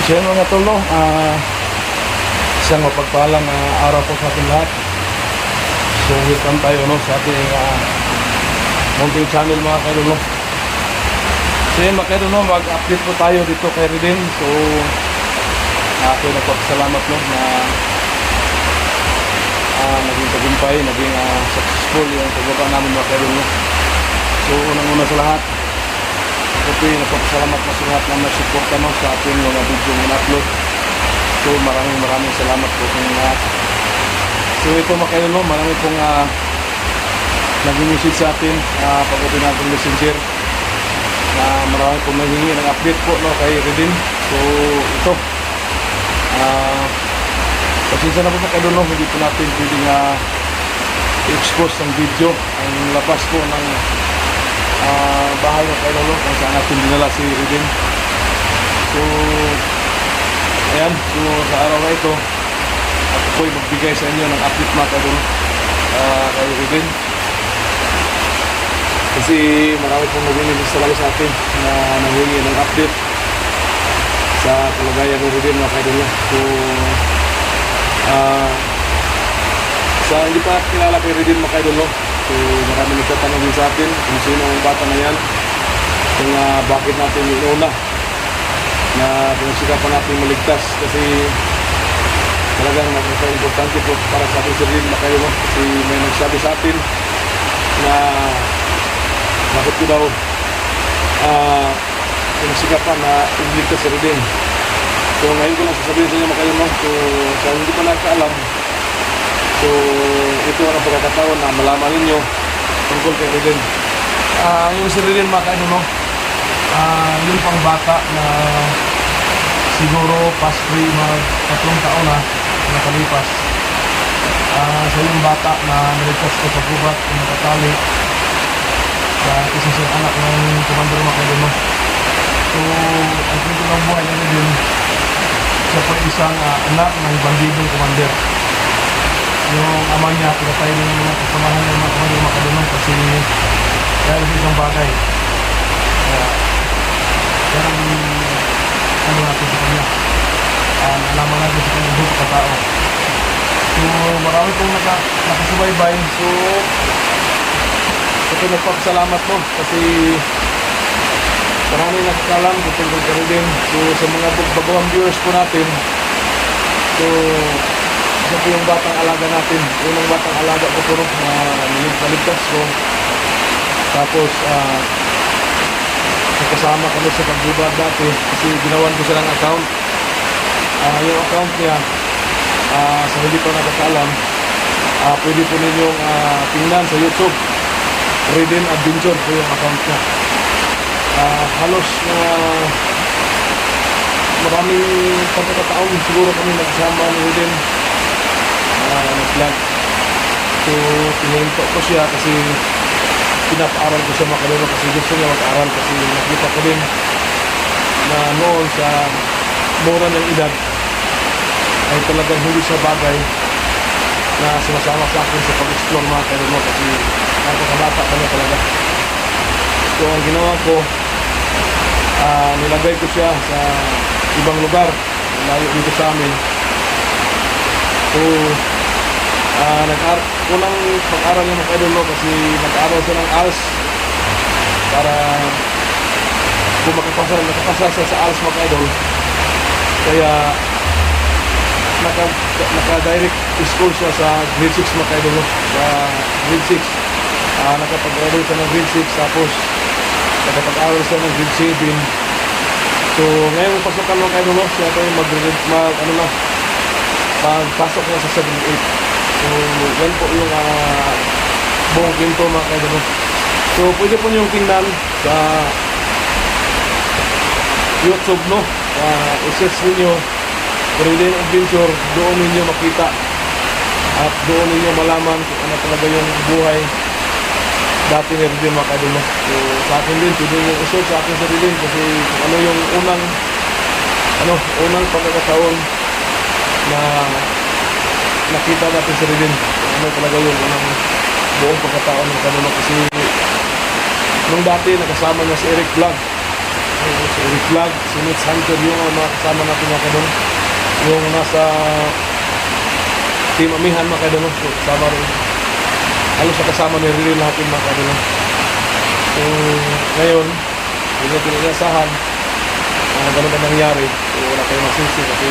So yun mga tol, no? Isang mapagpalang araw po sa ating lahat. So welcome tayo, no, sa ating munting channel mga kaidol, no? So yun mga kaidol, no, mag-update po tayo dito kay Redin. So ako nagpapasalamat, no, na naging tagumpay, naging successful yung pagbaba namin mga kaidol, no? So unang-una sa lahat, okay, nagpapasalamat na sa lahat na nagsuporta, no, sa ating mga video na upload. So maraming salamat po sa lahat. So ito mga kaidol, no, marami pong nag-message sa atin pag-open natin messenger na marami pong naghingi ng update po, no, kay Redin. So ito pasensya na po mga kaidol, no, hindi po natin pwedeng i-expose ng video ang labas po ng bahay ng kaidol, no, kung saan natin dinala si Redin. So ayan, so sa araw na ito ako po'y magbigay sa inyo ng update mga kaidol kay Redin, kasi marami pong nag-message talaga sa atin na nanghingi ng update sa kalagayan ng Redin mga kaidol. So sa hindi pa kilala kay Redin mga kaidol, so marami nagtatanong din sa atin kung sino ang bata na yan, kung bakit natin inuuna na pinagsikapan natin maligtas, kasi talagang napaka-importante po para sa ating sarili mga kaidol, kasi may nagsabi sa atin na bakit ko daw pinagsikapan na iligtas si Redin. So ngayon ko lang sasabihin sa inyo mga kaidol, so sa hindi pa nakakaalam, so ito ang pagkakataon na malaman ninyo tungkol kay Redin. Yung si Redin mga kaidol, yung pang bata na siguro past 3 mga 3 taon na nakalipas, sa yung bata na naligtas ko sa gubat na nakatali sa isa sa anak ng komandor mga kaidol. So ang kwento ng buhay na Redin, siya po isang anak ng bandidong komander. Yung ama niya pinatay ng mga kasamahan ng mga komander mga kaidol, kasi dahil sa isang bagay. Kaya ano natin sa kanya, nalaman natin sa kanya buong pagkatao. So marami pong nakasubaybay. So ito nagpapasalamat, no, kasi marami nakakalam tungkol kay Redin. So sa mga bagawang viewers po natin, so isa po yung batang alaga natin, unang batang alaga ko po, no, na naligtas ko. Tapos kasama kami sa pagbubad dati, kasi ginawan ko siya ng account. Yung account niya, sa hindi pa nakakaalam, pwede po ninyong tingnan sa YouTube. Redin Adventure po yung account niya. Halos maraming pagkakataon siguro kami nagsama ni Redin nag-vlog. So tinihinto ko siya kasi pinapaaral ko siya makalaro, kasi gusto niya mag-aral, kasi nakita ko din na noon sa mura ng edad ay talagang hindi siya bagay na sumasama sa akin sa pag-explore mga kaidol, kasi nakakabata ka na talaga. So ang ginawa ko, nilagay ko siya sa ibang lugar layo dito sa amin. So unang pag-aral niya mga kaidol, kasi nag-aaral siya ng ALS para kung nakapasa siya sa ALS mga kaidol. Kaya naka-direct school siya sa grade 6 mga kaidol, sa grade 6. Nakapag-graduate siya ng grade 6, tapos nakapag-aral siya ng grade 7. So ngayon pasukan mga kaidol, siya ito yung magpasok niya sa 7-8. So yan po yung buong kwento mga kaidol. So pwede po niyong tingnan sa YouTube, no, i-search ninyo Redin Adventure. Doon ninyo makita at doon ninyo malaman kung ano talaga yung buhay dati ni Redin mga kaidol. So sa akin din, pwede nyo i-search sa akin sa Redin, kasi kung ano yung unang pagkakataon na nakita natin si Redin, ano talaga yung unang buong pagkataon ng kanino. Kasi nung dati nakasama niya si Eric Vlog, Si Eric Vlog, si Mitch Hunter yung mga kasama natin mga kadol. Yung nasa Team Amihan mga kadol. So, kasama rin. Halos sa kasama ni Rilin lahat yung mga kadol. So, ngayon, hindi natin inasahan ganun na nangyari. So, wala tayong masisi kasi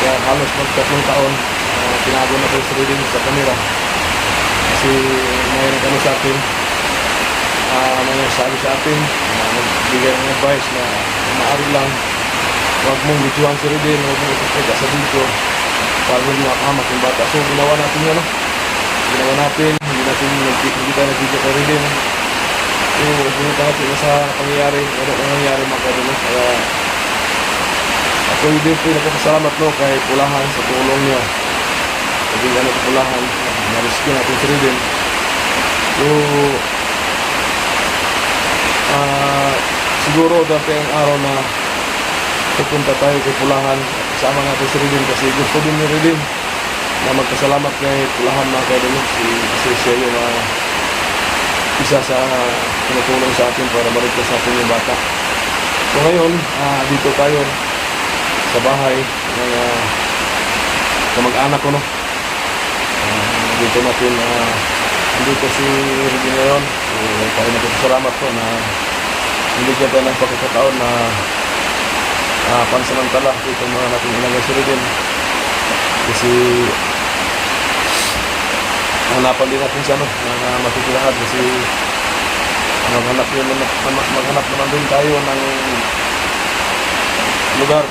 halos mag-3 taon tinago na tayo si Rilin sa kamera. Kasi may nagano sa atin, may nagsabi sa atin, nagbigay ng advice na maaari lang huwag mong videoan si Rilin, huwag mong ipagkita sa video para hindi makahamak yung bata. So ginawa natin yan, ginawa natin, hindi tayo nag-video kay Rilin. So ginita natin sa pangyayari, ano ang nangyari mga kadalo. Kaya ako din po nagpapasalamat kay Pulahan sa tulong niya. Sabi nga natin Pulahan, na-rescue natin si Rilin. So siguro dati ang araw na pupunta tayo kay Pulahan, kasama natin si Rilin kasi gusto din ni Rilin na magpasalamat kay Pulahan mga kadalo. Kasi siya yung isa sa tumutulong sa atin para marigtas sa atin yung bata. So ngayon, dito tayo sa bahay ng kamag-anak ko, dito natin andito si Rilin ngayon. So tayo nagpapasalamat po na binigyan tayo ng pagkakataon na pansamantala dito mga natin ilagay si Rilin kasi hanapan din natin siya na matitirahan kasi maghanap naman din tayo ng lugar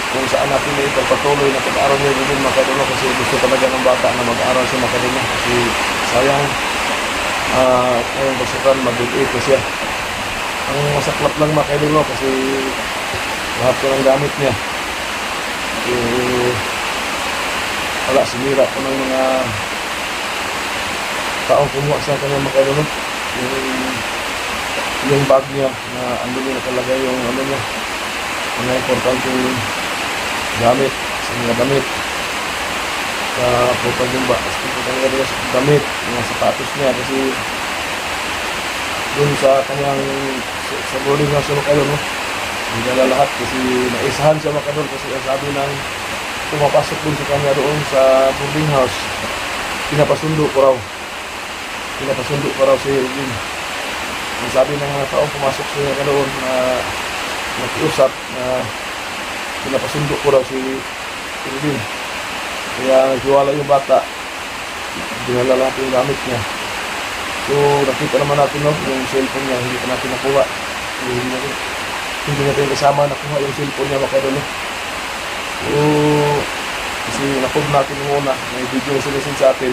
kung saan natin na ipagpatuloy na pag-aaral niya rin makadalo kasi gusto talaga ng bata na mag-aaral siya makadalo kasi sayang ngayong basukan mag-8 ko siya. Ang masaklap lang makadalo kasi lahat ko ng gamit niya wala sinira ko ng mga taong kumuha sa kanya makadalo. Yung bag niya na andun niya nakalagay yung ano niya mga importanteng gamit sa mga damit sa putang yung damit mga sapatos niya kasi dun sa kanyang sa boarding house yung makadol hindi nila lahat kasi naisahan siya makadol kasi ang sabi ng pumapasok dun sa kanya doon sa boarding house pinapasundo ko raw si Rilin. Ang sabi ng mga taong pumasok siya doon na nakiusap na pinapasundo ko raw si Rilin. Kaya naghiwala yung bata. Dinala lahat yung gamit niya. So nakita naman natin yung cellphone niya, hindi pa natin nakuha. Hindi natin kasama nakuha yung cellphone niya makadalo. So kasi nakuha natin yung una, may video sinisin sa atin.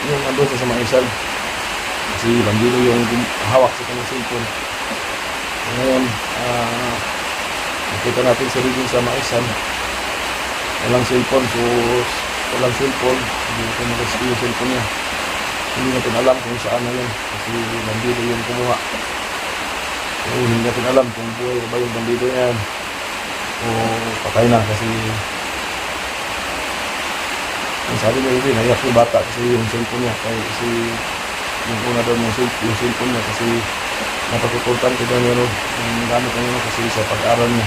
Yung andun sa maisan kasi bandido yung hawak sa kanyang cellphone. Ngayon nakita natin sa Rilin sa maisan walang cellphone, so walang cellphone, hindi ko na-rescue yung cellphone niya. Hindi natin alam kung saan na yun kasi bandido yung kumuha. So hindi natin alam kung buhay ba yung bandido yan o patay na kasi ang sabi niya Rilin, nayak yung bata kasi yung cellphone niya kasi yung una daw yung cellphone niya kasi napag-importante daw yun yung gamit niya kasi sa pag-aaral niya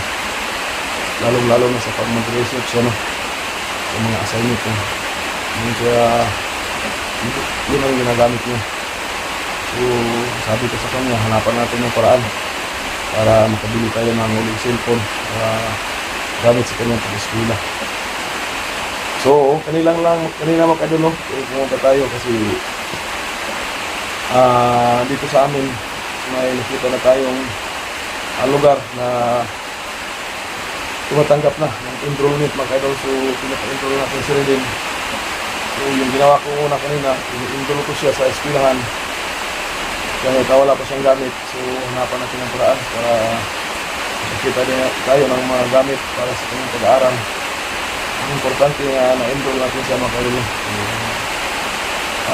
lalong-lalo na sa pag-mag-research sa mga assignment niya yun ang ginagamit niya. So sabi ko sa kanya hanapan natin yung paraan para makabili tayo ng uling cellphone para gamit sa kanyang pag-eskwela. So, kanina makadalo, pumunta tayo kasi dito sa amin may nakita na tayong lugar na tumatanggap na ng enrollment makadalo. So, pinaka-enroll natin si Rilin. So, yung ginawa ko una kanina, in-enroll ko siya sa eskwelahan kasi wala pa siyang gamit. So, hanapan natin ng paraan para makita din tayo ng mga gamit para sa kanyang pag-aaral. Ang importante na na-enroll natin siya makadalo.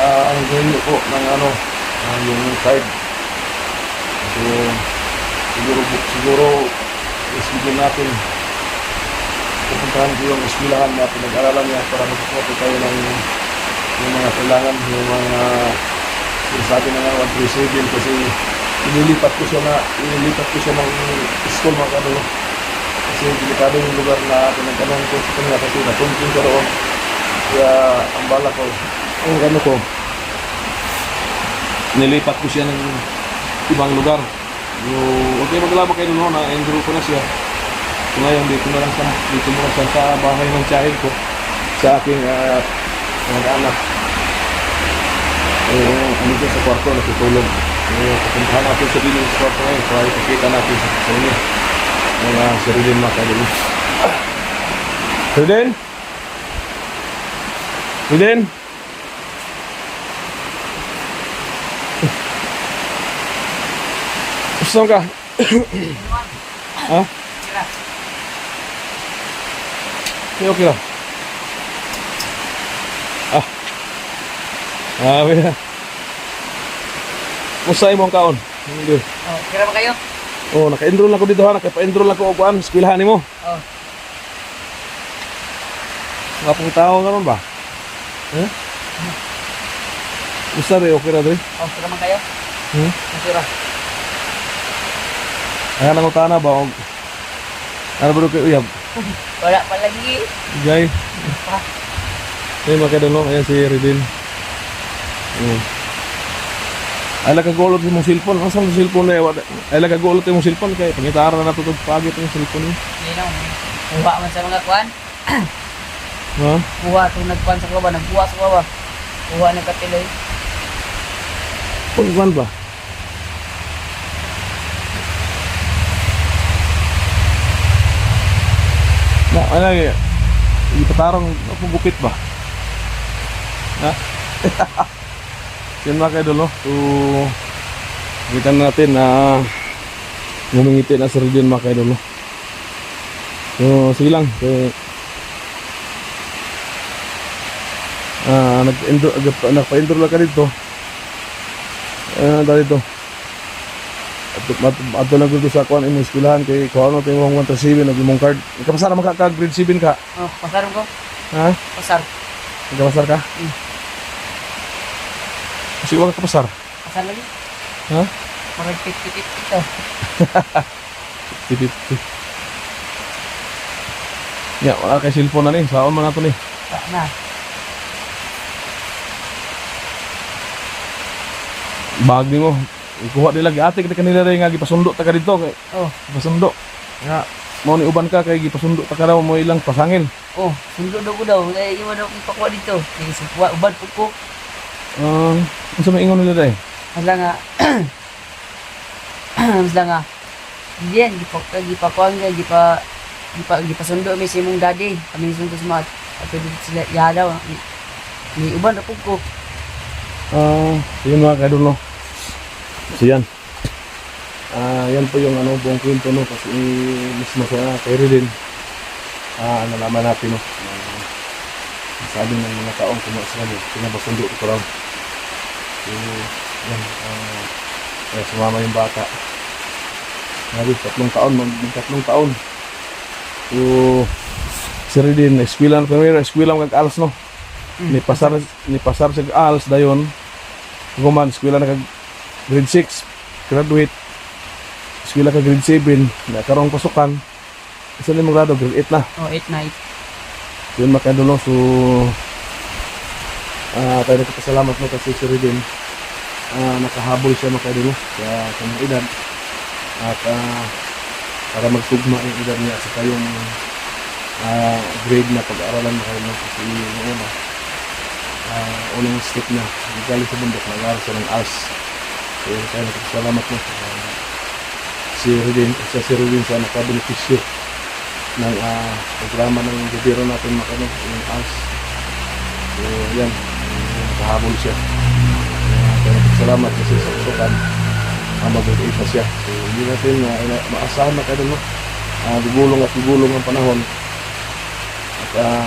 Ang ganyan po ng yung card. So, siguro isipin natin pupuntahan ko yung eskwelahan na pinag-aralan niya para magkakopi tayo ng yung mga kailangan, yung mga sinasabi na nga 137 kasi inilipat ko siya ng school mga kadolo. Kasi delikado yung lugar na pinagkanan ko sa kanya kasi natungkin ko roon. Kaya ang bala ko, ang ano ko, nilipat ko siya ng ibang lugar. Okay, maglama kayo noon, na-enroll ko na siya. So ngayon, dito mo lang siya sa bahay ng tiyahin ko, sa aking mga anak. Ano siya sa kwarto, nakitulog. Pupuntahan natin sa dining sa kwarto ngayon para ipakita natin sa inyo. Mga si Riden mga kadolo. Riden? Riden? Gusto ka? Ha? Okay lang. Wala. Musta imong kaon? Hindi. Oh, kira ba kayo? Oh, naka-enroll ako dito ha. Naka-enroll ako og kuan, eskwelahan nimo. Oh. Nga pong tao naman ba? Musta rin? Okay ra rin? Oh, kira man kayo? Kira. Ay, nang utana ba? Ano ba rin kayo uyab? Wala pa lagi. Jay. Ay, makadalo. Ayan si Ridin. Ay, lagagulot yung mong cellphone. Ang saan yung cellphone na yun? Ay, lagagulot yung mong cellphone. Kaya pangitara na tutog pagit yung cellphone yun. Hindi na. Kuha man sa mga kuhan. Ha? Kuha itong nagkuhan sa kuha. Nagkuha sa kuha. Kuha ng katiloy. Pagkuhan ba? Na, ano yung ipatarong gupit ba? Ha? Yan mga kaidol, no? So, kita natin na ngumingiti na si Ridin mga kaidol, no? So, sige lang. So, nagpa-endro lang ka dito. Dito. Ato lang dito sa kuhan imong eskwelahan kay kuha no tayo mong 137 og imong card. Ikapasar man ka grade 7 ka. Oh, pasar ko. Ha? Pasar. Ikapasar ka? Kasi wala ka pasar. Pasar lagi. Ha? Marag tip-tip ito. Tipit. Ya, wala kay cellphone na ni. Saon man nato ni. Na. Bag ni mo. Ikuha nila giatik na kanila rin nga gipasundo ta ka dito kay. Oh, Gipasundo. Nga mo ni uban ka kay gipasundo ta ka daw mo ilang pasangil. oh, sundo daw ko daw. Dahil yung daw kong pakuha dito. Kaya sa kuha, ubad po ko. Unsa may ingon nila dai? Masla nga. Masla nga. Diyan, gipakuha nga, gipasundo mi si mong daddy. Kami sundo sa mga. At dito sila, yadaw. May uban na po ko. Yun mga kadol, no? So yan. Yan po yung buong kwento, no? Kasi mismo sa kay Ridin. Nalaman natin, no? Sabi ng mga taong kumuha sila, pinabasundo ko raw. So, yan. Kaya sumama yung bata. Sabi, 3 taon, mag-3 taon. So, si Ridin, eskwila ng kag-alas, no? Ni pasar sa ALS dayon guman eskwela na kag grade 6 graduate eskwela ka grade 7 na karong pasukan isa ni mong grado grade 8 na. Oh, 8 na 8. Yun makadolo. So tayo nagpasalamat mo kasi si Ridin nakahabol siya makadolo sa kanyang edad at para magtugma yung edad niya sa kayong grade na pag-aaralan makadolo kasi yung unang step niya galing sa bundok nag-aaral siya ng ALS. So tayo nagpasalamat mo si Ridin sa nakabenepisyo ng programa ng gobyerno natin makano yung ALS. So yan, nakahabol siya. Tayo nagpasalamat kasi sa usukan mag-graduate pa siya. So hindi natin maasahan na kayo, no? Gugulong ang panahon at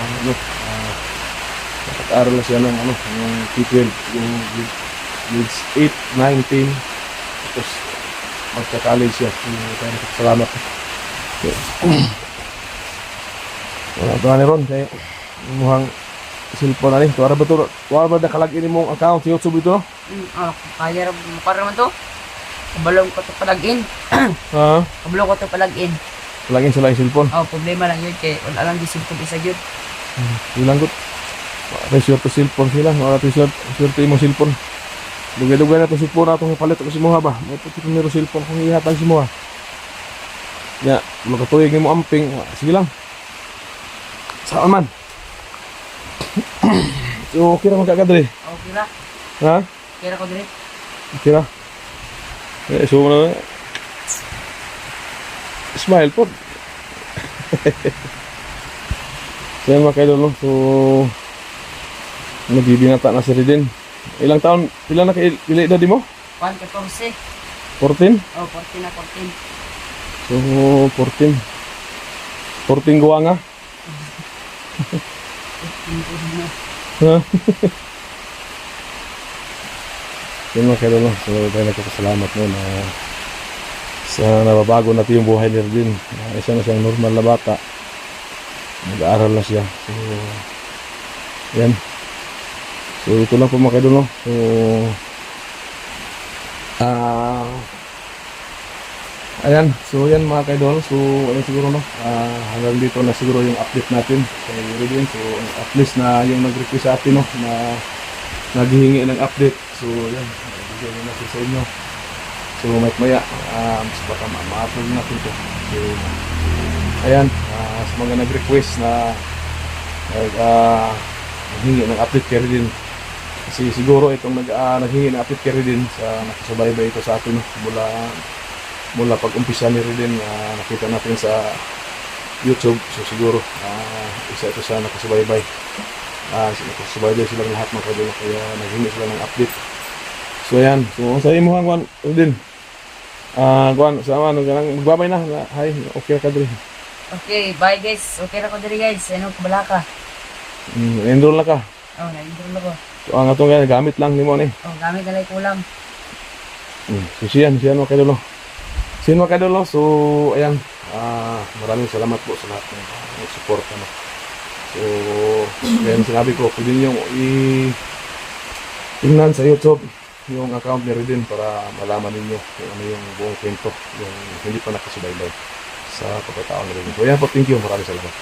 nakapag-aral na siya ng yung P12, yung grades 8, 9, 10, tapos magka-college siya. Kaya salamat. Wala ito nga ni Ron, kaya mukhang cellphone na rin. Wala ba nakalagin mong account sa YouTube ito, no? Kaya para naman to? Kabalong ko to palagin. Ha? Kabalong ko to palagin. Laging sila yung cellphone. Oh, problema lang yun kay wala lang di cellphone isa yun. Ilang gut. Resort to cellphone sila. Wala resort imong cellphone. Dugay-dugay na to cellphone atong ipalit ko si mo ba. May puti ko niro cellphone kung ihatag si mo. Ya, lo katuig ni mo amping. Sige lang. Saan man. So, okay ra man kagadre. Oh, kira. Ha? Kira ko dire. Okay ra. So na. Smile po. So yan mga kaidol, no? So nagbibinata na si Ridin. Ilang taon, pila na pila edad mo? 114. 14? Oh, 14 na 14. So 14. 14 guwa nga. 14 na. Ha? Yan mga kaidol, no? So tayo nagpapasalamat mo na sa nababago natin yung buhay ni Ridin. Isa na siyang normal na bata. Nag-aaral na siya. So yan. So ito lang po mga kaidol, no? So ayan. So yan mga kaidol. So ayun siguro, no? Hanggang dito na siguro yung update natin kay Ridin. So at least na yung nag-request sa atin, no? Na naghihingi ng update. So yan. Bigyan natin sa inyo. So maya mas baka ma-upload natin ito. So ayan. Sa mga nag-request na naghingi ng update kay Ridin. Kasi siguro itong naghingi ng update kay Ridin sa nakasubaybay ito sa atin, no? Mula pag-umpisa ni Ridin, nakita natin sa YouTube. So siguro isa ito sa nakasubaybay. Nakasubaybay silang lahat mga kaidol, kaya naghingi sila ng update. So ayan. So sa imo hangwan Ridin. Kuan sama magbabay na. Hi, okay ka diri. Okay, bye guys. Okay na ko dire guys. Ano ko bala ka? Enroll na ka. Oh, na-enroll ako. So ang atong gamit lang nimo ni. Oh, gamit na lang kulang. So siyan mga kaidol. Siyan mga kaidol. So ayan. Maraming salamat po sa lahat ng support, ano. So ayan, sinabi ko, pwede niyo tingnan sa YouTube yung account ni Ridin para malaman ninyo kung ano yung buong kwento, yung hindi pa nakasubaybay sa pagkatao ni Ridin. So ayan po, thank you, maraming salamat.